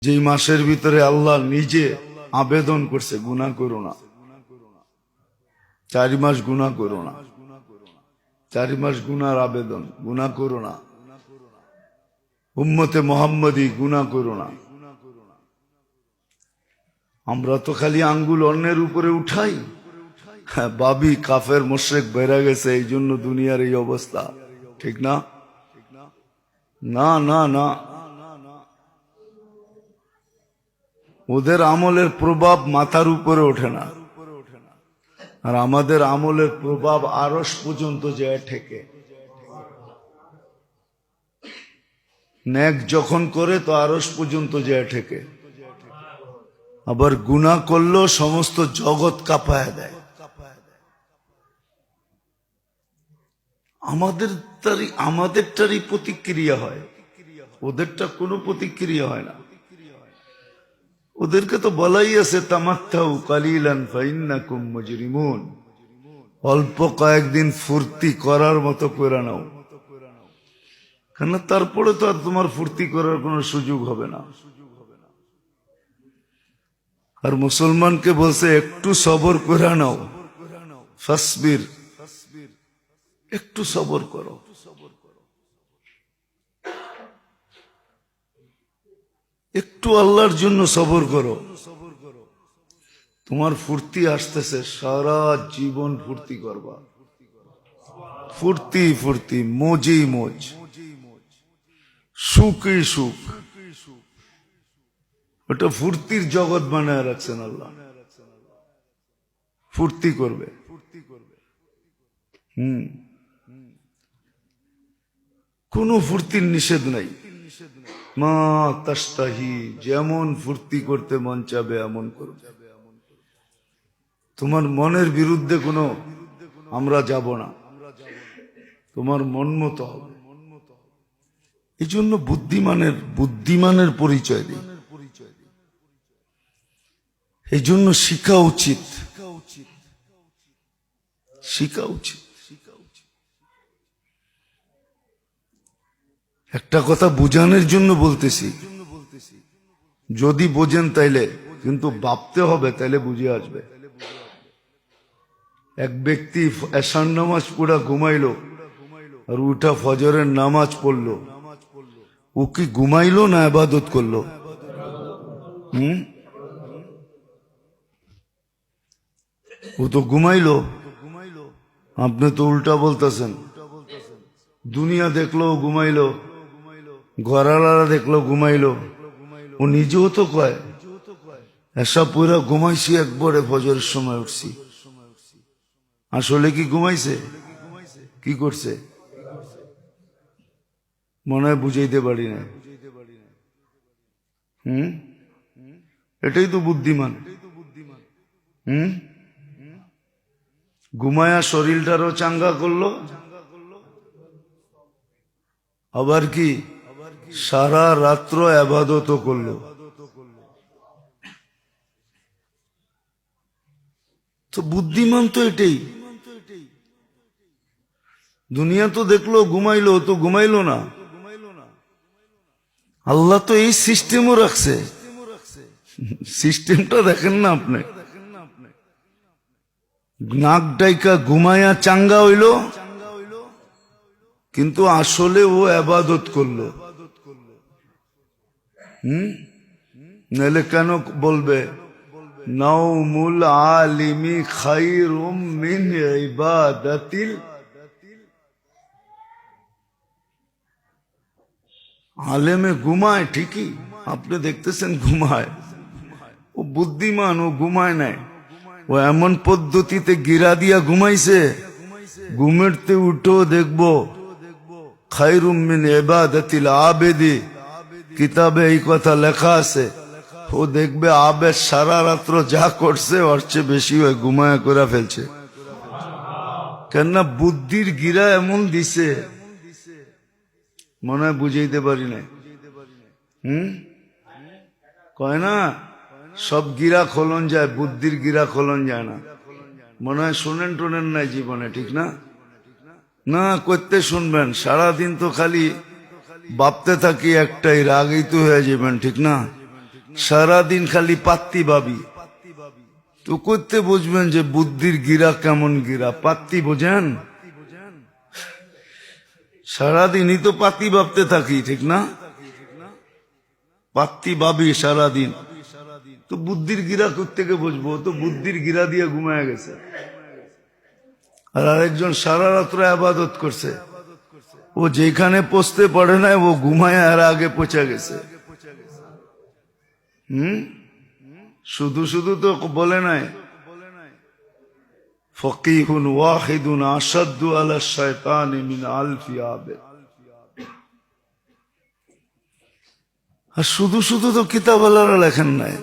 যেই মাসের ভিতরে আল্লাহ নিজে আবেদন করছে গুনাহ করো না, 4 মাস গুনাহ করো না, 4 মাস গুনার আবেদন, গুনাহ করো না, উম্মতে মোহাম্মদী গুনাহ করো না। আমরা তো খালি আঙ্গুল অন্যের উপরে উঠাই, ভাবি কাফের মুশরিক বেড়ে গেছে এই জন্য দুনিয়ার এই অবস্থা, ঠিক না? না না না, ওদের আমলের প্রভাব মাথার উপরে ওঠে না, আর আমাদের আমলের প্রভাব আরশ পর্যন্ত যায় ঠেকে। নেক যখন করে তো আরশ পর্যন্ত যায় ঠেকে, আবার গুনাহ করলেও সমস্ত জগৎ কাঁপায় দেয়। আমাদেরটারই প্রতিক্রিয়া হয়, ওদেরটা কোনো প্রতিক্রিয়া হয় না। ওদেরকে তো বলাই আছে তামাত্তাউ কালিলান ফাইন্নাকুম মুজরিমুন, অল্প কয়েকদিন ফুর্তি করার মতো করে নাও, কেন তারপরে তো আর তোমার ফুর্তি করার কোনো সুযোগ হবে না। আর মুসলমানকে বলছে একটু সবর করে নাও, ফাসবির, একটু সবর করো। একটু আল্লাহর জন্য সবর করো, তোমার ফুর্তি আসতেছে, সারা জীবন ফুর্তি করবা, ফুর্তি ফুর্তি, মজই মজ, সুখই সুখ। ওটা ফুর্তির জগৎ বানায় রাখছেন আল্লাহ, ফুর্তি করবে। কোন ফুর্তির নিষেধ নাই, মা তাস্তাহি, যেমন ফুর্তি করতে মন চাবে এমন করবে। তোমার মনের বিরুদ্ধে কোনো আমরা যাব না, তোমার মন মতো হবে। এই জন্য বুদ্ধিমানের পরিচয় দিই, এই জন্য শিখা উচিত, শিখা উচিত। একটা কথা বুঝানোর জন্য বলতেছি, যদি বোঝেন তাইলে, কিন্তু ভাবতে হবে, তাইলে বুঝে আসবে। এক ব্যক্তি এশার নামাজ পুরা ঘুমাইলো আর উঠা ফজরের নামাজ পড়লো, ও কি ঘুমাইলো না ইবাদত করলো? ও তো ঘুমাইলো। আপনি তো উল্টা বলতেছেন, দুনিয়া দেখলো ঘুমাইলো, ঘরালারা দেখলো ঘুমাইলো, ও নিজেও তো কয় এসা পুরা ঘুমাইছি, একবারে ফজরের সময় উঠছি। আসলে কি ঘুমাইছে? কি করছে? মনে হয় বুঝাইতে পারি না। এটাই তো বুদ্ধিমান। ঘুমায়া শরীরটারও চাঙ্গা করলো, আবার কি সারা রাত্র ইবাদত করলো। তো বুদ্ধিমান তো এটাই। দুনিয়া তো দেখলো ঘুমাইলো, তো ঘুমাইলো না। আল্লাহ তো এই সিস্টেমও রাখছে, সিস্টেমটা দেখেন না আপনি। নাক ডাইকা ঘুমায়া চাঙ্গা হইল, কিন্তু আসলে ও ইবাদত করলো। নাহলে কেন বলবে নাউমুল আলিমি খায়রুম মিন ইবাদাতিল? আলেমে ঘুমায় ঠিকই, আপনি দেখতেছেন ঘুমায়, ও বুদ্ধিমান, ও ঘুমায় নাই। ও এমন পদ্ধতিতে গিরা দিয়া ঘুমাইছে, ঘুমেরতে উঠো দেখবো খায়রুম মিন ইবাদাতিল আবেদি, কিতাবে এই কথা লেখা আছে। ও দেখবে আবেদ সারা রাত্র যা করছে ওর চেয়ে বেশি হয় ঘুমায়া করে ফেলছে। কেননা বুদ্ধির গিরা এমন দিছে, মনে হয় বুঝাইতে পারি না। কয় না সব গিরা খোলন যায়, বুদ্ধির গিরা খোলন যায় না। মনে হয় শুনেন টোনেন নাই জীবনে, ঠিক না? না করতে শুনবেন, সারাদিন তো খালি ভাবতে থাকি একটাই, রাগই তো হয়ে যাবেন, ঠিক না? সারাদিন খালি পাত্তি ভাবি। তো করতে বুঝবেন যে বুদ্ধির গিরা কেমন গিরা, পাত্তি বোঝেন? সারাদিনই তো পাত্তি ভাবতে থাকি, ঠিক না? পাত্তি ভাবি সারাদিন, তো বুদ্ধির গিরা কোত্থেকে বুঝবো? তো বুদ্ধির গিরা দিয়ে ঘুমায় গেছে। আর আরেকজন সারা রাত্র আবাদত করছে, ও যেখানে পৌঁছতে পারে না ও ঘুমায় আর আগে পৌঁছে গেছে। শুধু শুধু তো বলে নাই ফকিহুন ওয়াহিদুন আশাদ্দু আলা শায়তানি মিন আলফি আবেদ। আর শুধু শুধু তো কিতাব আলারা লেখেন নাই।